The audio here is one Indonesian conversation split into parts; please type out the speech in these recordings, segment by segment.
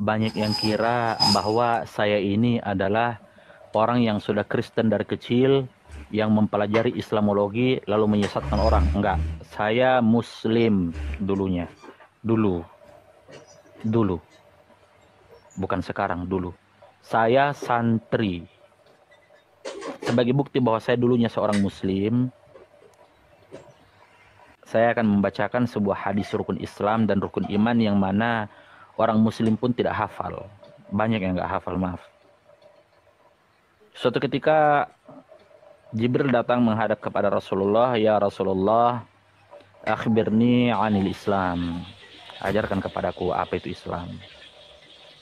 banyak yang kira bahwa saya ini adalah orang yang sudah Kristen dari kecil, yang mempelajari Islamologi lalu menyesatkan orang. Enggak, saya Muslim dulunya. Dulu, dulu, bukan sekarang, dulu. Saya santri. Sebagai bukti bahwa saya dulunya seorang Muslim, saya akan membacakan sebuah hadis rukun Islam dan rukun iman yang mana orang Muslim pun tidak hafal. Banyak yang nggak hafal, maaf. Suatu ketika Jibril datang menghadap kepada Rasulullah, "Ya Rasulullah, akhbirni anil Islam." Ajarkan kepadaku apa itu Islam.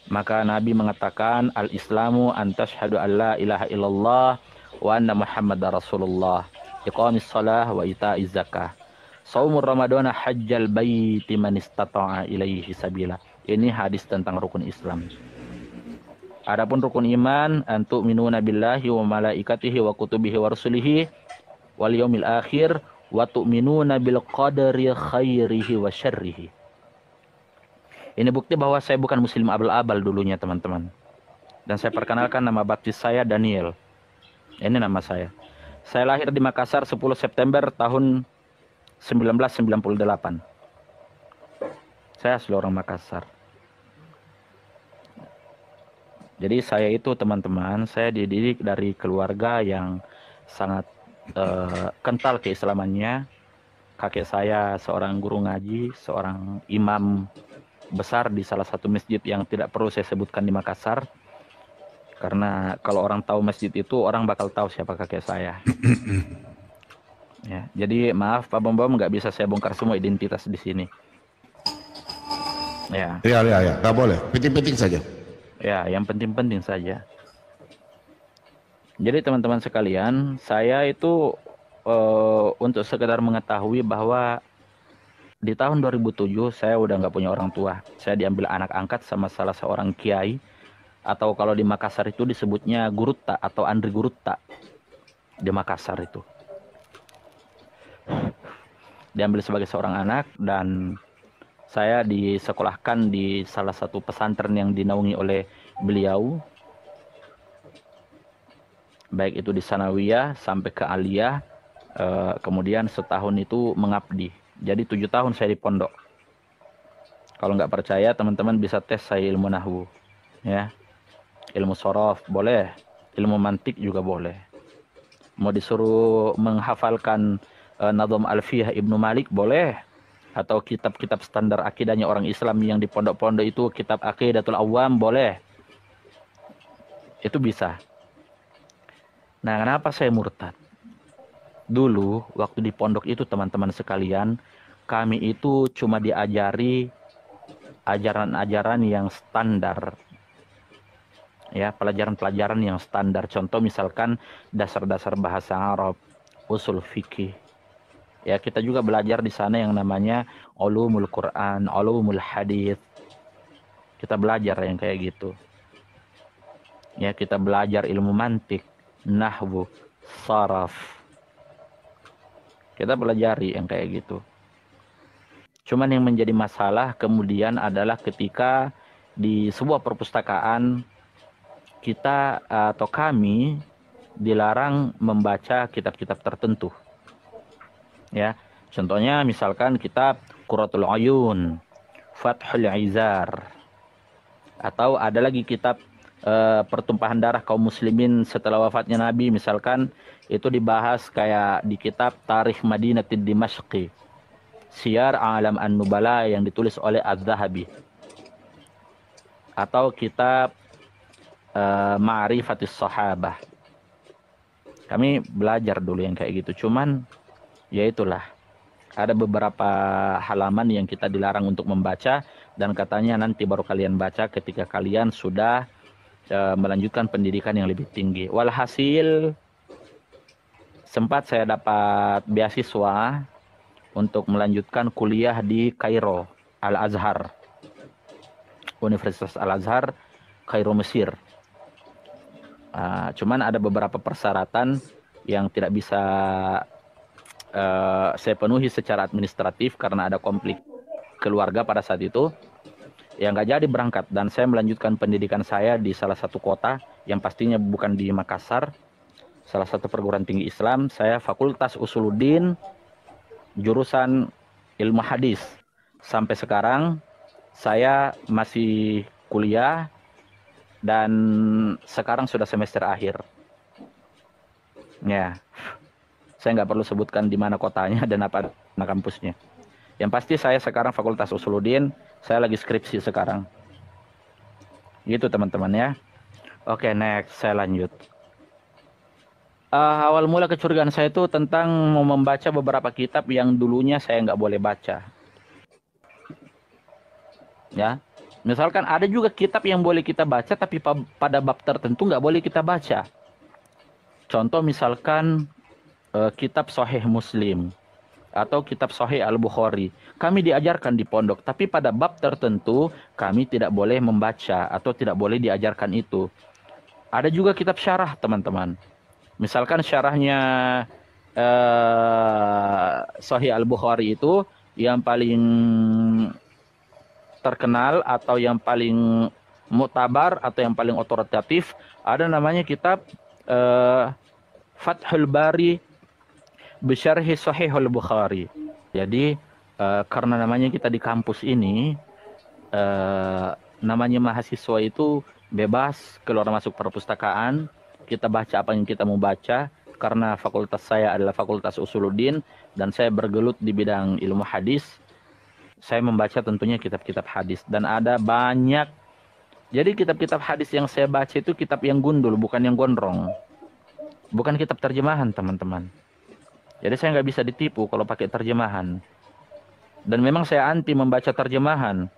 Maka Nabi mengatakan, "Al-Islamu an tashhadu an la ilaha illallah wa anna Muhammadar Rasulullah, iqamis shalah wa ita'iz zakah. Shaumur Ramadana hajjal baiti man istata'a ilaihi sabila." Ini hadis tentang rukun Islam. Adapun rukun iman, antu minuna billahi wa malaikatihi wa kutubihi wa rusulihi wal yaumil akhir wa tu'minuna bil qadari khairihi wa syarrihi. Ini bukti bahwa saya bukan muslim abal-abal dulunya, teman-teman. Dan saya perkenalkan, nama baptis saya Daniel. Ini nama saya. Saya lahir di Makassar 10 September tahun 1998. Saya asli orang Makassar. Jadi saya itu, teman-teman, saya dididik dari keluarga yang sangat kental keislamannya. Kakek saya seorang guru ngaji, seorang imam besar di salah satu masjid yang tidak perlu saya sebutkan di Makassar. Karena kalau orang tahu masjid itu, orang bakal tahu siapa kakek saya. Ya, jadi maaf Pak Bom, nggak bisa saya bongkar semua identitas di sini. Ya. Ya, nggak boleh. Penting-penting saja. Ya, yang penting-penting saja. Jadi teman-teman sekalian, saya itu untuk sekedar mengetahui bahwa di tahun 2007 saya udah nggak punya orang tua. Saya diambil anak angkat sama salah seorang kiai, atau kalau di Makassar itu disebutnya Gurutta atau Andri Gurutta di Makassar itu. Diambil sebagai seorang anak dan saya disekolahkan di salah satu pesantren yang dinaungi oleh beliau. Baik itu di Sanawiyah sampai ke Aliyah. Kemudian setahun itu mengabdi. Jadi 7 tahun saya di pondok. Kalau nggak percaya, teman-teman bisa tes saya ilmu nahwu. Ya. Ilmu sorof boleh. Ilmu mantik juga boleh. Mau disuruh menghafalkan Nadham Alfiyah Ibnu Malik boleh. Atau kitab-kitab standar akidahnya orang Islam yang di pondok-pondok itu, kitab Aqidatul Awam boleh. Itu bisa. Nah, kenapa saya murtad? Dulu, waktu di pondok itu, teman-teman sekalian, kami itu cuma diajari ajaran-ajaran yang standar. Ya, pelajaran-pelajaran yang standar. Contoh misalkan dasar-dasar bahasa Arab, usul fikih. Ya, kita juga belajar di sana yang namanya ulumul Quran, ulumul hadis. Kita belajar yang kayak gitu. Ya, kita belajar ilmu mantik, nahwu, saraf. Kita pelajari yang kayak gitu. Cuman yang menjadi masalah kemudian adalah ketika di sebuah perpustakaan kita atau kami dilarang membaca kitab-kitab tertentu. Ya, contohnya misalkan kitab Qurratul Ayun, Fathul Izar, atau ada lagi kitab pertumpahan darah kaum muslimin setelah wafatnya Nabi, misalkan itu dibahas kayak di kitab Tarikh Madinatid Dimashqi, Siyar Alam An-Nubala yang ditulis oleh Az-Zahabi, atau kitab Ma'rifatis Sahabah. Kami belajar dulu yang kayak gitu. Cuman ya itulah, ada beberapa halaman yang kita dilarang untuk membaca, dan katanya nanti baru kalian baca ketika kalian sudah melanjutkan pendidikan yang lebih tinggi. Walhasil sempat saya dapat beasiswa untuk melanjutkan kuliah di Kairo, Al-Azhar, Universitas Al-Azhar, Kairo, Mesir. Cuman ada beberapa persyaratan yang tidak bisa saya penuhi secara administratif karena ada konflik keluarga pada saat itu. ya nggak jadi berangkat, dan saya melanjutkan pendidikan saya di salah satu kota yang pastinya bukan di Makassar, salah satu perguruan tinggi Islam. Saya Fakultas Usuluddin, jurusan ilmu hadis. Sampai sekarang saya masih kuliah dan sekarang sudah semester akhir. Ya, saya nggak perlu sebutkan di mana kotanya dan apa kampusnya. Yang pasti saya sekarang Fakultas Usuluddin, saya lagi skripsi sekarang. Gitu teman-teman ya. Oke, next saya lanjut. Awal mula kecurigaan saya itu tentang mau membaca beberapa kitab yang dulunya saya nggak boleh baca. Ya, misalkan ada juga kitab yang boleh kita baca, tapi pada bab tertentu nggak boleh kita baca. Contoh misalkan kitab Sahih Muslim atau kitab Sahih Al-Bukhari. Kami diajarkan di pondok, tapi pada bab tertentu kami tidak boleh membaca atau tidak boleh diajarkan itu. Ada juga kitab syarah, teman-teman. Misalkan syarahnya Sahih Al-Bukhari itu yang paling terkenal atau yang paling mutabar atau yang paling otoritatif, ada namanya kitab Fathul Bari Bisyarhi Sahihul Bukhari. Jadi karena namanya kita di kampus ini, namanya mahasiswa itu bebas keluar masuk perpustakaan, kita baca apa yang kita mau baca. Karena fakultas saya adalah Fakultas Usuluddin dan saya bergelut di bidang ilmu hadis, saya membaca tentunya kitab-kitab hadis. Dan ada banyak, jadi kitab-kitab hadis yang saya baca itu kitab yang gundul, bukan yang gondrong, bukan kitab terjemahan, teman-teman. Jadi saya nggak bisa ditipu kalau pakai terjemahan. Dan memang saya anti membaca terjemahan.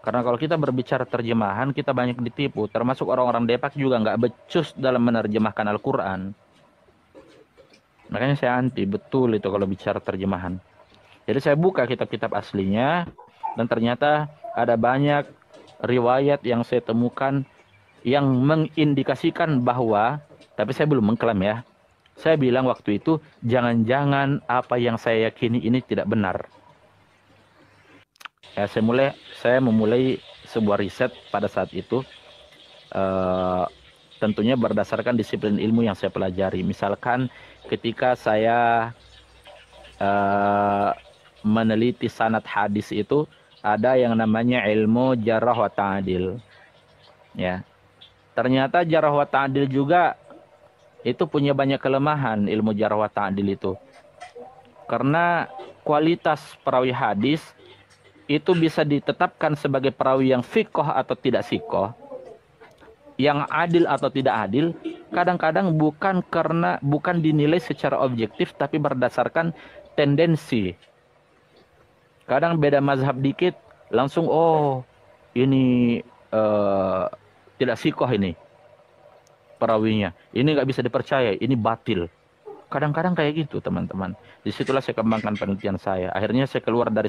Karena kalau kita berbicara terjemahan, kita banyak ditipu. Termasuk orang-orang Depak juga nggak becus dalam menerjemahkan Al-Quran. Makanya saya anti betul itu kalau bicara terjemahan. Jadi saya buka kitab-kitab aslinya. Dan ternyata ada banyak riwayat yang saya temukan yang mengindikasikan bahwa, tapi saya belum mengklaim ya. Saya bilang waktu itu, jangan-jangan apa yang saya yakini ini tidak benar. Ya, saya memulai sebuah riset pada saat itu, tentunya berdasarkan disiplin ilmu yang saya pelajari. Misalkan ketika saya meneliti sanad hadis itu, ada yang namanya ilmu jarah wa ta'dil. Ya, ternyata jarah wa ta'dil juga itu punya banyak kelemahan, ilmu jarh wa ta'dil itu. Karena kualitas perawi hadis itu bisa ditetapkan sebagai perawi yang fiqh atau tidak fiqh, yang adil atau tidak adil, kadang-kadang bukan dinilai secara objektif tapi berdasarkan tendensi. Kadang beda mazhab dikit langsung ini tidak fiqh ini perawinya, ini nggak bisa dipercaya, ini batil. Kadang-kadang kayak gitu, teman-teman. Disitulah saya kembangkan penelitian saya. Akhirnya saya keluar dari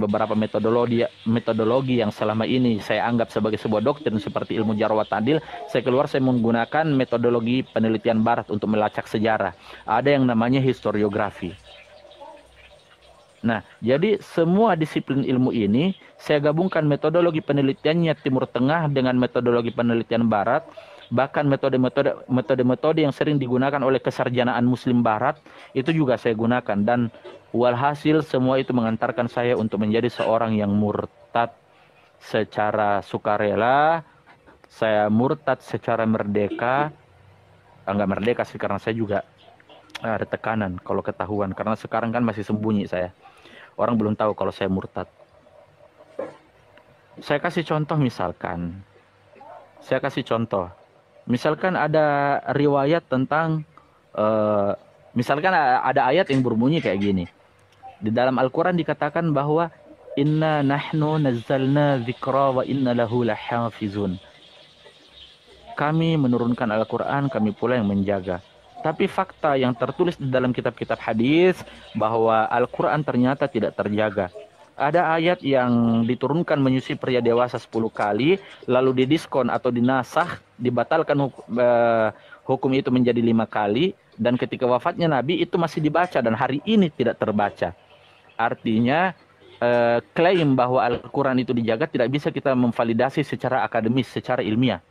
beberapa metodologi yang selama ini saya anggap sebagai sebuah doktrin seperti ilmu jarh wa ta'dil. Saya menggunakan metodologi penelitian barat untuk melacak sejarah. Ada yang namanya historiografi. Nah, jadi semua disiplin ilmu ini saya gabungkan metodologi penelitiannya Timur Tengah dengan metodologi penelitian Barat, bahkan metode-metode yang sering digunakan oleh kesarjanaan Muslim Barat itu juga saya gunakan, dan walhasil semua itu mengantarkan saya untuk menjadi seorang yang murtad secara sukarela. Saya murtad secara merdeka. Enggak merdeka sih, karena saya juga ada tekanan kalau ketahuan, karena sekarang kan masih sembunyi saya. Orang belum tahu kalau saya murtad. Saya kasih contoh misalkan ada riwayat tentang misalkan ada ayat yang berbunyi kayak gini. Di dalam Al-Quran dikatakan bahwa inna nahnu nazzalna dzikra wa inna lahu lahafizun. Kami menurunkan Al-Quran, kami pula yang menjaga. Tapi fakta yang tertulis di dalam kitab-kitab hadis bahwa Al-Quran ternyata tidak terjaga. Ada ayat yang diturunkan menyusui pria dewasa 10 kali, lalu didiskon atau dinasah, dibatalkan hukum itu menjadi 5 kali, dan ketika wafatnya Nabi itu masih dibaca dan hari ini tidak terbaca. Artinya klaim bahwa Al-Quran itu dijaga tidak bisa kita memvalidasi secara akademis, secara ilmiah.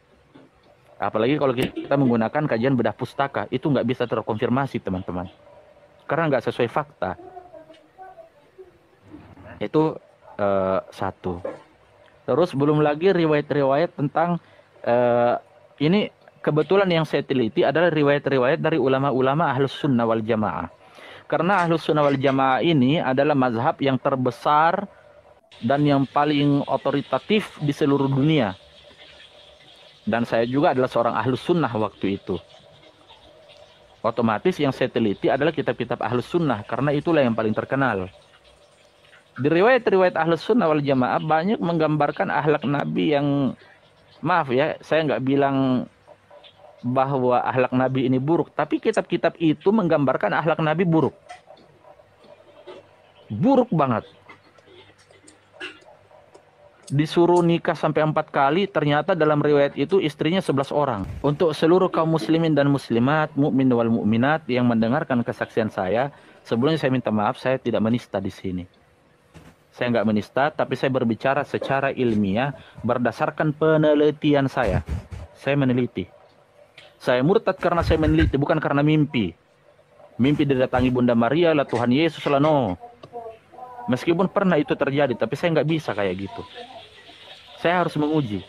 Apalagi kalau kita menggunakan kajian bedah pustaka, itu nggak bisa terkonfirmasi teman-teman. Karena nggak sesuai fakta. Itu satu. Terus belum lagi riwayat-riwayat tentang ini kebetulan yang saya teliti adalah riwayat-riwayat dari ulama-ulama Ahlus Sunnah wal Jamaah. Karena Ahlus Sunnah wal Jamaah ini adalah mazhab yang terbesar dan yang paling otoritatif di seluruh dunia. Dan saya juga adalah seorang Ahlus Sunnah waktu itu. Otomatis yang saya teliti adalah kitab-kitab Ahlus Sunnah, karena itulah yang paling terkenal. Di riwayat-riwayat Ahlus Sunnah wal Jamaah banyak menggambarkan akhlak Nabi yang, maaf ya, saya nggak bilang bahwa akhlak Nabi ini buruk, tapi kitab-kitab itu menggambarkan akhlak Nabi buruk. Buruk banget. Disuruh nikah sampai 4 kali, ternyata dalam riwayat itu istrinya 11 orang. Untuk seluruh kaum muslimin dan muslimat, mukmin wal mukminat yang mendengarkan kesaksian saya, sebelumnya saya minta maaf, saya tidak menista di sini. Saya nggak menista, tapi saya berbicara secara ilmiah berdasarkan penelitian saya. Saya meneliti. Saya murtad karena saya meneliti, bukan karena mimpi. Mimpi didatangi Bunda Maria lah, Tuhan Yesus lah, no. Meskipun pernah itu terjadi, tapi saya nggak bisa kayak gitu. Saya harus menguji.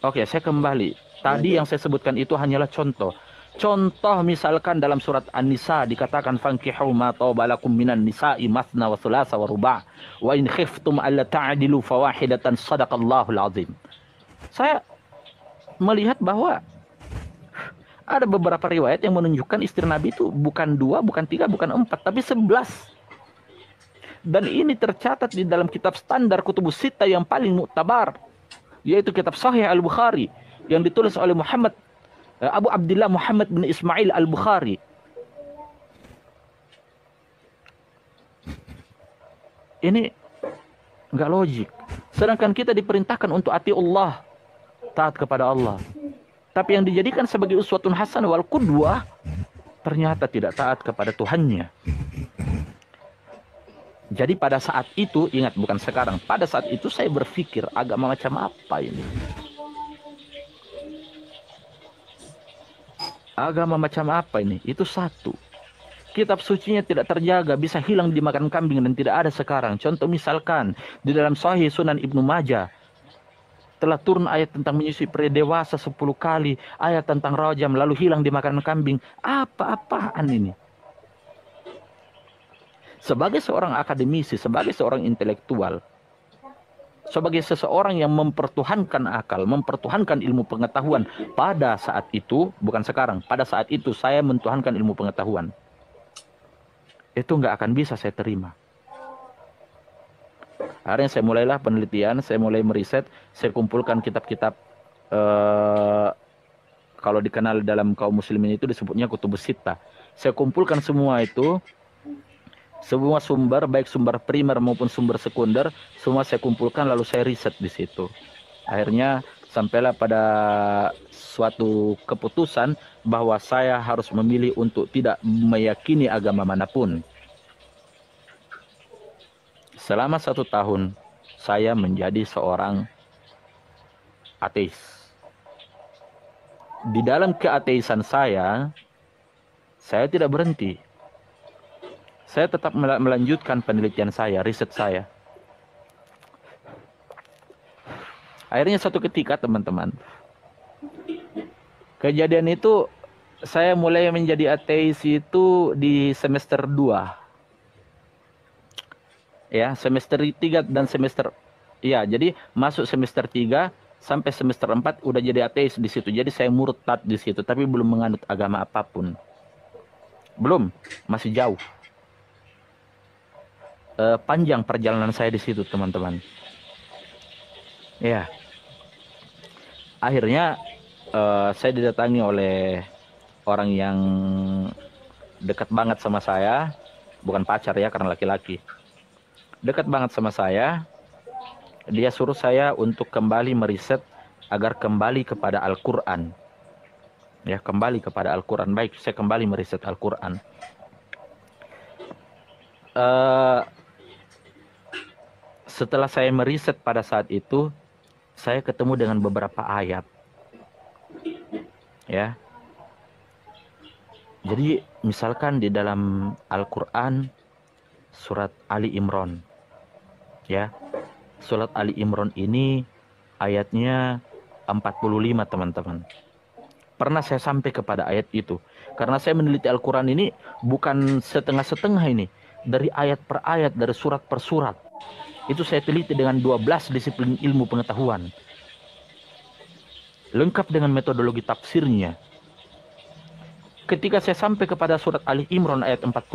Oke, saya kembali. Tadi yang saya sebutkan itu hanyalah contoh. Contoh misalkan dalam surat An-Nisa dikatakan fankihu ma tawbalakum minan nisa'i mathna wa thulatha wa ruba' wa in khiftum alla ta'dilu fawahidatan sadaqallahul azim. Saya melihat bahwa ada beberapa riwayat yang menunjukkan istri Nabi itu bukan 2, bukan 3, bukan 4, tapi 11. Dan ini tercatat di dalam kitab standar kutubus sita yang paling muktabar, yaitu kitab Sahih Al-Bukhari yang ditulis oleh Abu Abdullah Muhammad bin Ismail Al-Bukhari. Ini nggak logik. Sedangkan kita diperintahkan untuk ati Allah, taat kepada Allah. Tapi yang dijadikan sebagai uswatun hasanah wal qudwah ternyata tidak taat kepada Tuhannya. Jadi pada saat itu, ingat bukan sekarang, pada saat itu saya berpikir agama macam apa ini? Agama macam apa ini? Itu satu. Kitab sucinya tidak terjaga, bisa hilang dimakan kambing dan tidak ada sekarang. Contoh misalkan di dalam Sahih Sunan Ibnu Majah telah turun ayat tentang menyusui pria dewasa 10 kali, ayat tentang rajam lalu hilang dimakan kambing. Apa-apaan ini? Sebagai seorang akademisi, sebagai seorang intelektual, sebagai seseorang yang mempertuhankan akal, mempertuhankan ilmu pengetahuan, pada saat itu, bukan sekarang, pada saat itu saya mentuhankan ilmu pengetahuan. Itu nggak akan bisa saya terima. Akhirnya saya mulailah penelitian, saya mulai meriset, saya kumpulkan kitab-kitab, kalau dikenal dalam kaum muslimin itu disebutnya kutubus sittah. Saya kumpulkan semua itu, semua sumber, baik sumber primer maupun sumber sekunder, semua saya kumpulkan lalu saya riset di situ. Akhirnya sampailah pada suatu keputusan bahwa saya harus memilih untuk tidak meyakini agama manapun. Selama 1 tahun saya menjadi seorang ateis. Di dalam keateisan saya tidak berhenti. Saya tetap melanjutkan penelitian saya, riset saya. Akhirnya suatu ketika teman-teman, kejadian itu saya mulai menjadi ateis itu di semester 2. Ya, semester 3 dan semester, ya, jadi masuk semester 3 sampai semester 4 udah jadi ateis di situ. Jadi saya murtad di situ, tapi belum menganut agama apapun. Belum, masih jauh. Panjang perjalanan saya di situ, teman-teman. Ya. Akhirnya saya didatangi oleh orang yang dekat banget sama saya, bukan pacar ya, karena laki-laki. Dekat banget sama saya. Dia suruh saya untuk kembali meriset agar kembali kepada Al-Qur'an. Ya, kembali kepada Al-Qur'an. Baik, saya kembali meriset Al-Qur'an. eh, setelah saya meriset pada saat itu, saya ketemu dengan beberapa ayat. Ya. Jadi misalkan di dalam Al-Qur'an surat Ali Imran. Ya. Surat Ali Imran ini ayatnya 45, teman-teman. Pernah saya sampai kepada ayat itu. Karena saya meneliti Al-Quran ini bukan setengah-setengah ini. Dari ayat per ayat, dari surat per surat. Itu saya teliti dengan 12 disiplin ilmu pengetahuan. Lengkap dengan metodologi tafsirnya. Ketika saya sampai kepada surat Ali Imran ayat 45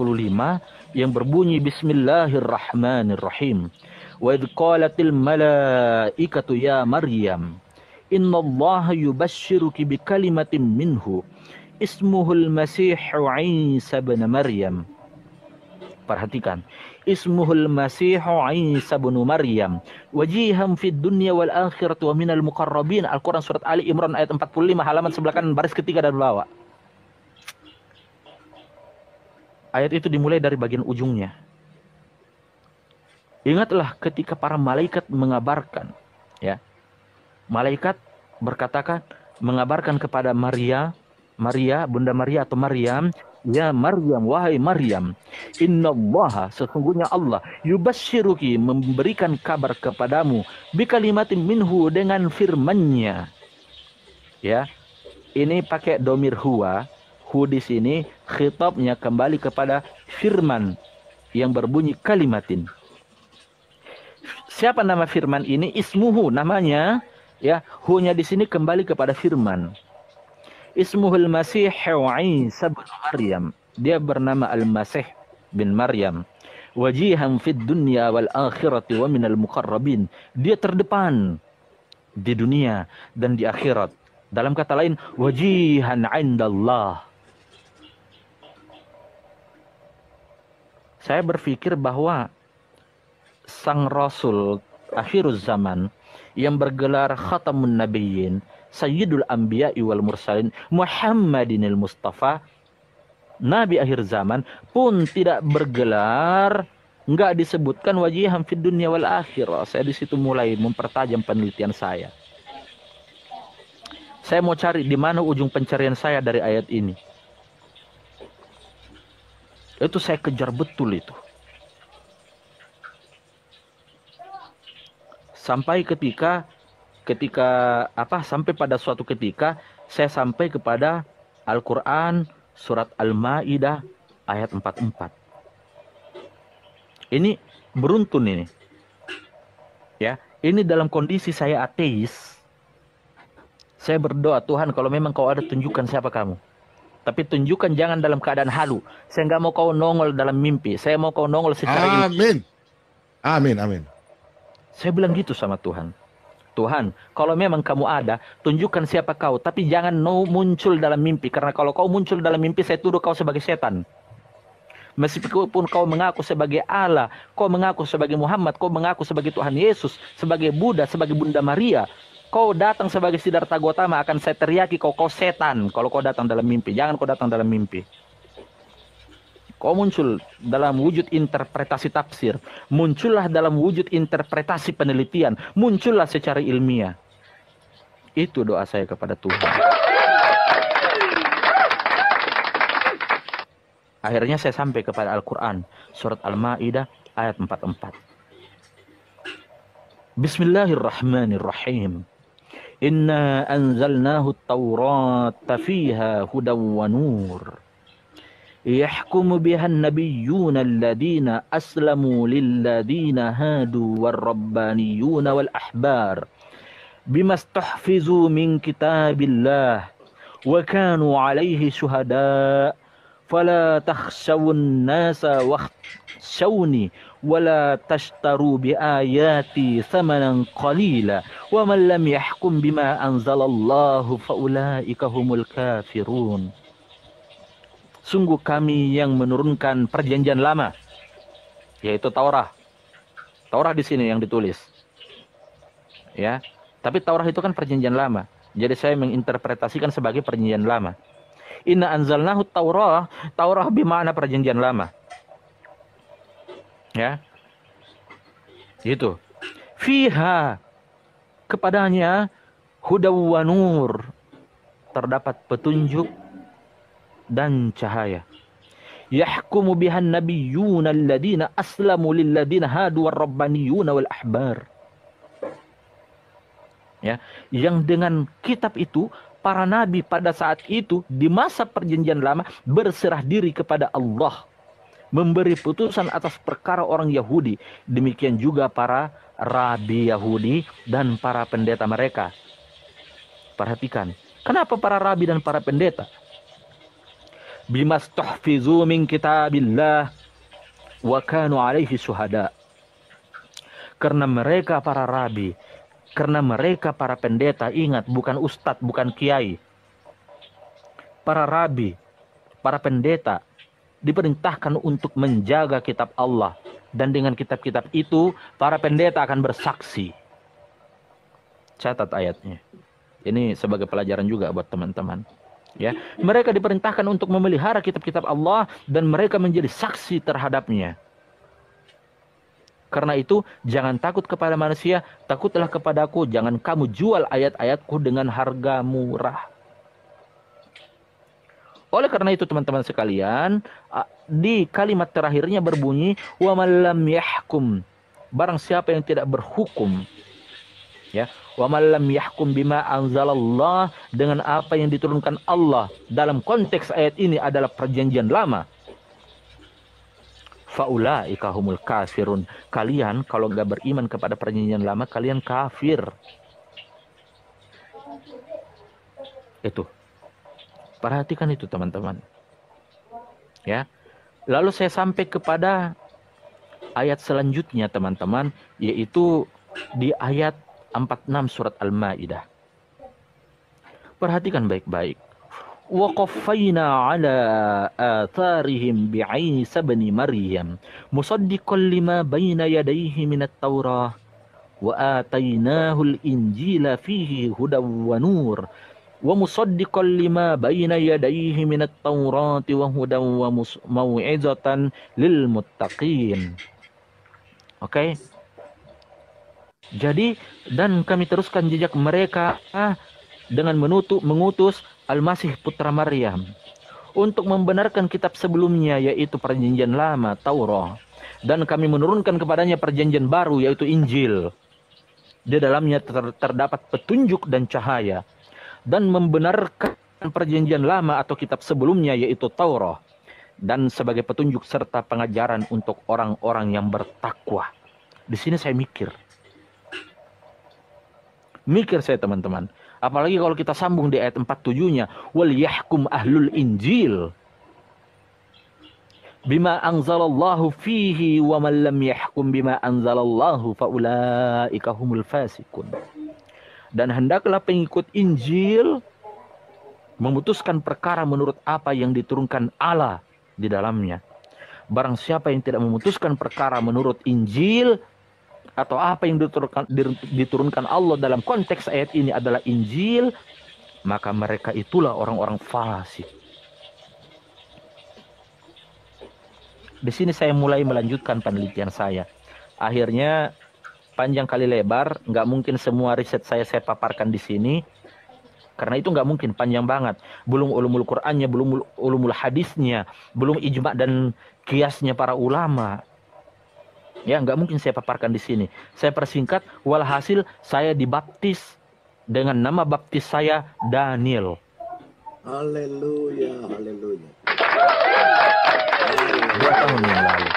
yang berbunyi Bismillahirrahmanirrahim. Wa idh qalatil malaikatu ya Maryam innallaha yubashshiruki bikalimatin minhu ismuhul Masihu Isa bin Maryam. Perhatikan, ismuhul Masihu Isa bin Maryam wajihan fid dunya wal akhirati wa minal muqarrabin. Al-Quran surat Ali Imran ayat 45 halaman sebelah kanan baris ketiga dari bawah. Ayat itu dimulai dari bagian ujungnya. Ingatlah ketika para malaikat mengabarkan, ya. Malaikat mengabarkan kepada Maria, Bunda Maria atau Maryam, ya Maryam, wahai Maryam, innallaha, sesungguhnya Allah, yubashshiruki, memberikan kabar kepadamu, bikalimatin minhu, dengan firman-Nya. Ya. Ini pakai domir huwa. Hu di sini khitabnya kembali kepada firman yang berbunyi kalimatin. Siapa nama firman ini? Ismuhu, namanya. Ya, hu-nya di sini kembali kepada firman. Ismuhul Masih Isa bin Maryam. Dia bernama Al-Masih bin Maryam. Wajihan fid dunya wal akhirati wa minal muqarrabin. Dia terdepan di dunia dan di akhirat. Dalam kata lain, wajihan 'indallah. Saya berpikir bahwa sang Rasul akhiruz zaman yang bergelar Khatamun Nabiyyin, Sayyidul Anbiya'i wal Mursalin, Muhammadinil Mustafa, Nabi akhir zaman pun tidak bergelar, enggak disebutkan wajihan fid dunya wal akhirah. Saya di situ mulai mempertajam penelitian saya. Saya mau cari di mana ujung pencarian saya dari ayat ini. Itu saya kejar betul itu. Sampai sampai pada suatu ketika saya sampai kepada Al-Quran surat Al-Ma'idah ayat 44. Ini beruntun ini. Ya, ini dalam kondisi saya ateis. Saya berdoa, Tuhan, kalau memang kau ada, tunjukkan siapa kamu. Tapi tunjukkan jangan dalam keadaan halu. Saya nggak mau kau nongol dalam mimpi. Saya mau kau nongol secara Amin. Amin, amin. Saya bilang gitu sama Tuhan. Tuhan, kalau memang kamu ada, tunjukkan siapa kau. Tapi jangan muncul dalam mimpi. Karena kalau kau muncul dalam mimpi, saya tuduh kau sebagai setan. Meskipun kau mengaku sebagai Allah, kau mengaku sebagai Muhammad, kau mengaku sebagai Tuhan Yesus, sebagai Buddha, sebagai Bunda Maria, kau datang sebagai Siddhartha Gautama, akan saya teriaki kau setan kalau kau datang dalam mimpi. Jangan kau datang dalam mimpi. Kau muncul dalam wujud interpretasi tafsir. Muncullah dalam wujud interpretasi penelitian. Muncullah secara ilmiah. Itu doa saya kepada Tuhan. Akhirnya saya sampai kepada Al-Quran. Surat Al-Ma'idah ayat 44. Bismillahirrahmanirrahim. Inna anzalnahu at-taurata fiha hudaw wa nur. يحكم بها النبيون الذين أسلموا للذين هادوا والربانيون والأحبار بما استحفظوا من كتاب الله وكانوا عليه شهداء فلا تخشوا الناس واخشوني ولا تشتروا بآياتي ثمنا قليلا ومن لم يحكم بما أنزل الله فأولئك هم الكافرون. Sungguh kami yang menurunkan perjanjian lama, yaitu Taurah. Taurah di sini yang ditulis. Ya, tapi Taurah itu kan perjanjian lama. Jadi saya menginterpretasikan sebagai perjanjian lama. Inna anzalnahu Taurah, Taurah bermakna perjanjian lama. Ya, gitu. Fiha, kepadanya hudaw wa nur, terdapat petunjuk dan cahaya. Yahkumu bihan nabiyyuna alladina aslamu lilladina hadu warrabbaniyuna wal ahbar. Ya, yang dengan kitab itu para nabi pada saat itu di masa perjanjian lama berserah diri kepada Allah, memberi putusan atas perkara orang Yahudi. Demikian juga para rabi Yahudi dan para pendeta mereka. Perhatikan, kenapa para rabi dan para pendeta? Bimastuhfizu min kitabillah wa kanu alaihi syuhada. Karena mereka para rabi, karena mereka para pendeta, ingat bukan ustadz, bukan kiai. Para rabi, para pendeta diperintahkan untuk menjaga kitab Allah, dan dengan kitab-kitab itu para pendeta akan bersaksi. Catat ayatnya. Ini sebagai pelajaran juga buat teman-teman. Ya, mereka diperintahkan untuk memelihara kitab-kitab Allah dan mereka menjadi saksi terhadapnya. Karena itu jangan takut kepada manusia, takutlah kepadaku. Jangan kamu jual ayat-ayatku dengan harga murah. Oleh karena itu teman-teman sekalian, di kalimat terakhirnya berbunyi wa man lam yahkum, barang siapa yang tidak berhukum, ya, wa man lam yahkum bima anzalallah, dengan apa yang diturunkan Allah. Dalam konteks ayat ini adalah perjanjian lama. Faulaika humul kafirun. Kalian kalau nggak beriman kepada perjanjian lama, kalian kafir. Itu. Perhatikan itu teman-teman. Ya. Lalu saya sampai kepada ayat selanjutnya teman-teman, yaitu di ayat 46 surat Al-Maidah. Perhatikan baik-baik. وَقَفَّيْنَا عَلَى آثَارِهِمْ بِعِيسَى بْنِ مَرْيَمَ مُصَدِّقًا لِمَا بَيْنَ يَدَيْهِ مِنَ التَّوْرَاةِ وَآتَيْنَاهُ الْإِنْجِيلَ فِيهِ هُدًى وَنُورٌ وَمُصَدِّقًا لِمَا بَيْنَ يَدَيْهِ مِنَ التَّوْرَاةِ وَهُدًى وَمَوْعِظَةً لِلْمُتَّقِينَ. Oke. Jadi, dan kami teruskan jejak mereka dengan mengutus Al-Masih putra Maryam untuk membenarkan kitab sebelumnya, yaitu perjanjian lama, Taurat, dan kami menurunkan kepadanya perjanjian baru, yaitu Injil. Di dalamnya terdapat petunjuk dan cahaya, dan membenarkan perjanjian lama atau kitab sebelumnya, yaitu Taurat, dan sebagai petunjuk serta pengajaran untuk orang-orang yang bertakwa. Di sini saya mikir saya teman-teman. Apalagi kalau kita sambung di ayat 47-nya, wal yahkum ahlul injil bima anzalallahu fihi wa man lam yahkum bima anzalallahu faulaika humul fasikun. Dan hendaklah pengikut Injil memutuskan perkara menurut apa yang diturunkan Allah di dalamnya. Barang siapa yang tidak memutuskan perkara menurut Injil atau apa yang diturunkan Allah dalam konteks ayat ini adalah Injil, maka mereka itulah orang-orang fasik. Di sini saya mulai melanjutkan penelitian saya. Akhirnya panjang kali lebar, nggak mungkin semua riset saya paparkan di sini, karena itu nggak mungkin, panjang banget. Belum ulumul Qur'annya, belum ulumul hadisnya, belum ijma' dan kiasnya para ulama. Ya, nggak mungkin saya paparkan di sini. Saya persingkat, walhasil saya dibaptis dengan nama baptis saya Daniel. Haleluya, haleluya. 2 tahun yang lalu.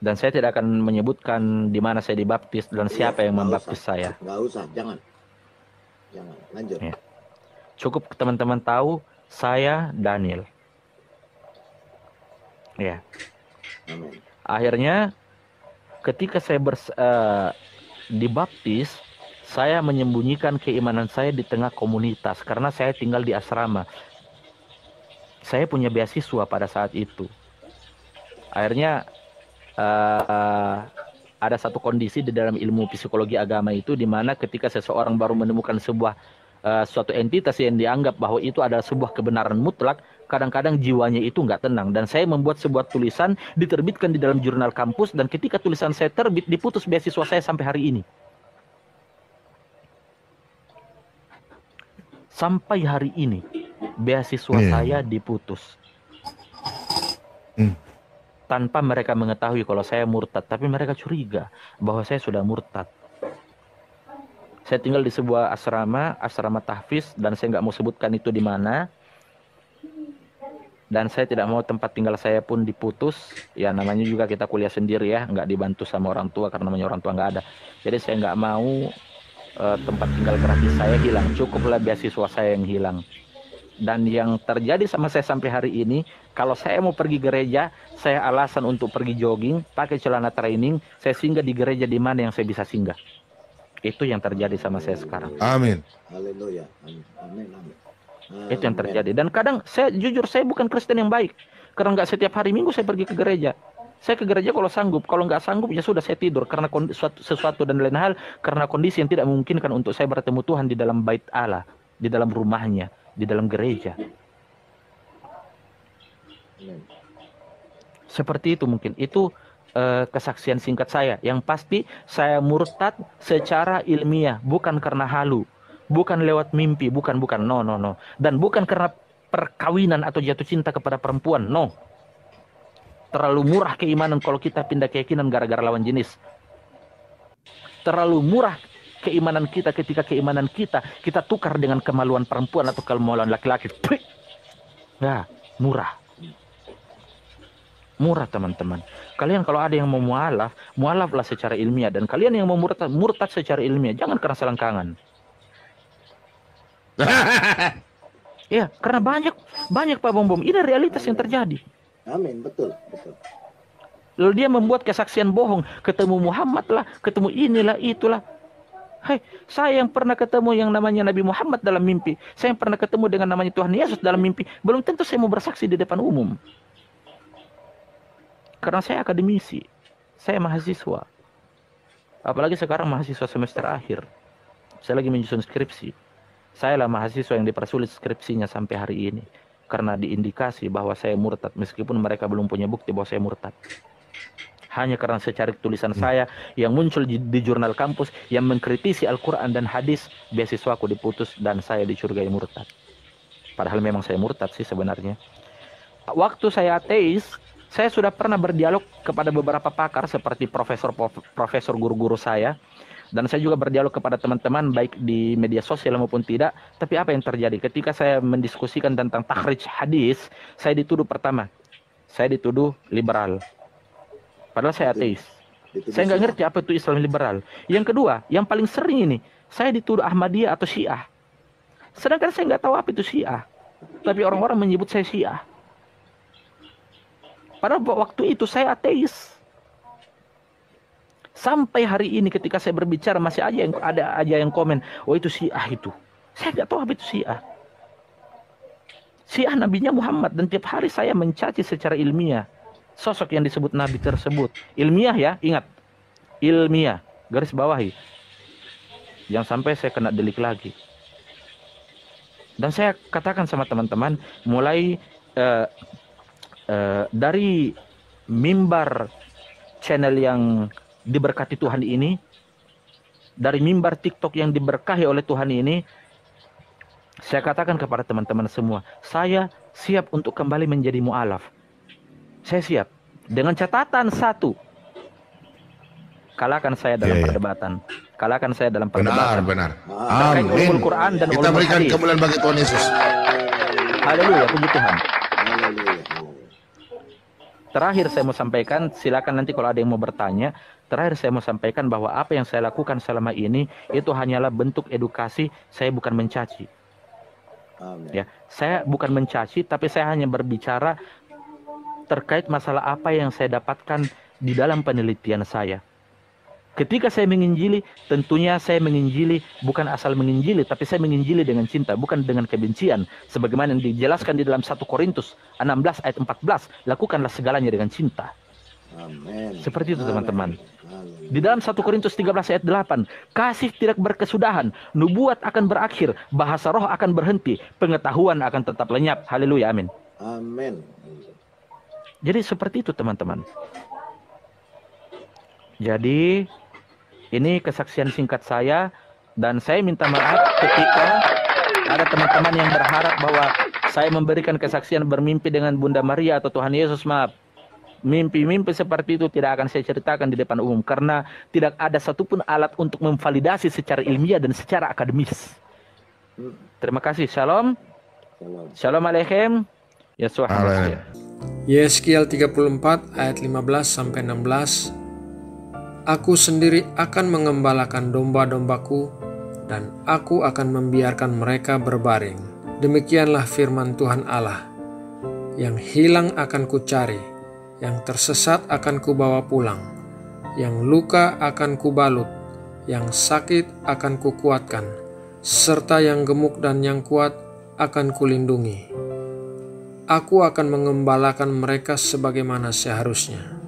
Dan saya tidak akan menyebutkan di mana saya dibaptis dan siapa yang membaptis saya. Nggak usah, jangan. Jangan, lanjut. Ya. Cukup teman-teman tahu saya Daniel. Ya. Amin. Akhirnya ketika saya dibaptis, saya menyembunyikan keimanan saya di tengah komunitas karena saya tinggal di asrama. Saya punya beasiswa pada saat itu. Akhirnya ada satu kondisi di dalam ilmu psikologi agama itu, di mana ketika seseorang baru menemukan sebuah suatu entitas yang dianggap bahwa itu adalah sebuah kebenaran mutlak, kadang-kadang jiwanya itu nggak tenang. Dan saya membuat sebuah tulisan, diterbitkan di dalam jurnal kampus, dan ketika tulisan saya terbit, diputus beasiswa saya sampai hari ini. Sampai hari ini, beasiswa saya diputus. Tanpa mereka mengetahui kalau saya murtad, tapi mereka curiga bahwa saya sudah murtad. Saya tinggal di sebuah asrama tahfiz, dan saya nggak mau sebutkan itu di mana. Dan saya tidak mau tempat tinggal saya pun diputus. Ya namanya juga kita kuliah sendiri ya, nggak dibantu sama orang tua karena namanya orang tua nggak ada. Jadi saya nggak mau tempat tinggal gratis saya hilang. Cukuplah beasiswa saya yang hilang. Dan yang terjadi sama saya sampai hari ini, kalau saya mau pergi gereja, saya alasan untuk pergi jogging, pakai celana training, saya singgah di gereja di mana yang saya bisa singgah. Itu yang terjadi sama saya sekarang. Amin. Haleluya. Amin. Itu yang terjadi. Dan kadang saya jujur, saya bukan Kristen yang baik. Karena nggak setiap hari Minggu saya pergi ke gereja. Saya ke gereja kalau sanggup. Kalau nggak sanggup ya sudah saya tidur. Karena sesuatu dan lain hal. Karena kondisi yang tidak memungkinkan untuk saya bertemu Tuhan di dalam bait Allah. Di dalam rumahnya. Di dalam gereja. Seperti itu mungkin. Itu kesaksian singkat saya. Yang pasti saya murtad secara ilmiah, bukan karena halu, bukan lewat mimpi, bukan, no, dan bukan karena perkawinan atau jatuh cinta kepada perempuan, no. Terlalu murah keimanan kalau kita pindah keyakinan gara-gara lawan jenis. Terlalu murah keimanan kita ketika keimanan kita tukar dengan kemaluan perempuan atau kemaluan laki-laki. Nah, murah teman-teman. Kalian kalau ada yang mau mualaflah secara ilmiah. Dan kalian yang mau murtad secara ilmiah, jangan karena selangkangan. Ya, karena banyak Pak Bom. Ini realitas yang terjadi. Amin, betul. Lalu dia membuat kesaksian bohong, ketemu Muhammad lah, ketemu inilah, itulah. Hai, saya yang pernah ketemu yang namanya Nabi Muhammad dalam mimpi, saya yang pernah ketemu dengan namanya Tuhan Yesus dalam mimpi, belum tentu saya mau bersaksi di depan umum. Karena saya akademisi, saya mahasiswa. Apalagi sekarang mahasiswa semester akhir. Saya lagi menyusun skripsi. Saya lah mahasiswa yang dipersulit skripsinya sampai hari ini. Karena diindikasi bahwa saya murtad, meskipun mereka belum punya bukti bahwa saya murtad. Hanya karena saya cari tulisan saya yang muncul di jurnal kampus, yang mengkritisi Al-Quran dan hadis, beasiswaku diputus dan saya dicurigai murtad. Padahal memang saya murtad sih sebenarnya. Waktu saya ateis, saya sudah pernah berdialog kepada beberapa pakar seperti profesor guru-guru saya. Dan saya juga berdialog kepada teman-teman baik di media sosial maupun tidak. Tapi apa yang terjadi? Ketika saya mendiskusikan tentang takhrij hadis, saya dituduh pertama, saya dituduh liberal. Padahal saya ateis. Saya nggak ngerti apa itu Islam liberal. Yang kedua, yang paling sering ini, saya dituduh Ahmadiyah atau Syiah. Sedangkan saya nggak tahu apa itu Syiah. Tapi orang-orang menyebut saya Syiah. Padahal waktu itu saya ateis. Sampai hari ini ketika saya berbicara masih ada aja yang komen, oh itu Syiah itu. Saya nggak tahu apa itu Syiah. Syiah nabinya Muhammad, dan tiap hari saya mencaci secara ilmiah sosok yang disebut nabi tersebut. Ilmiah ya, ingat. Ilmiah, garis bawahi. Jangan sampai saya kena delik lagi. Dan saya katakan sama teman-teman, mulai dari mimbar channel yang diberkati Tuhan ini, dari mimbar TikTok yang diberkahi oleh Tuhan ini, saya katakan kepada teman-teman semua, saya siap untuk kembali menjadi mu'alaf. Saya siap. Dengan catatan satu, kalahkan saya dalam perdebatan. Kalahkan saya dalam perdebatan. Benar. Terkait ulumul Quran dan kita berikan kemuliaan bagi Tuhan Yesus. Haleluya, puji Tuhan. Terakhir saya mau sampaikan, silakan nanti kalau ada yang mau bertanya. Terakhir saya mau sampaikan bahwa apa yang saya lakukan selama ini itu hanyalah bentuk edukasi. Saya bukan mencaci. Ya, saya bukan mencaci, tapi saya hanya berbicara terkait masalah apa yang saya dapatkan di dalam penelitian saya. Ketika saya menginjili, tentunya saya menginjili bukan asal menginjili, tapi saya menginjili dengan cinta, bukan dengan kebencian. Sebagaimana yang dijelaskan di dalam 1 Korintus 16 ayat 14, lakukanlah segalanya dengan cinta. Amin. Seperti itu teman-teman. Haleluya. Di dalam 1 Korintus 13 ayat 8, kasih tidak berkesudahan, nubuat akan berakhir, bahasa roh akan berhenti, pengetahuan akan tetap lenyap. Haleluya, amin. Amin. Jadi seperti itu teman-teman. Jadi ini kesaksian singkat saya, dan saya minta maaf ketika ada teman-teman yang berharap bahwa saya memberikan kesaksian bermimpi dengan Bunda Maria atau Tuhan Yesus. Maaf, mimpi-mimpi seperti itu tidak akan saya ceritakan di depan umum, karena tidak ada satupun alat untuk memvalidasi secara ilmiah dan secara akademis. Terima kasih. Shalom. Shalom. Shalom alaikum. Yesus Amin. Yeskiel 34 ayat 15-16. Aku sendiri akan mengembalakan domba-dombaku, dan aku akan membiarkan mereka berbaring. Demikianlah firman Tuhan Allah. Yang hilang akan kucari, yang tersesat akan kubawa pulang, yang luka akan kubalut, yang sakit akan kukuatkan, serta yang gemuk dan yang kuat akan kulindungi. Aku akan mengembalakan mereka sebagaimana seharusnya.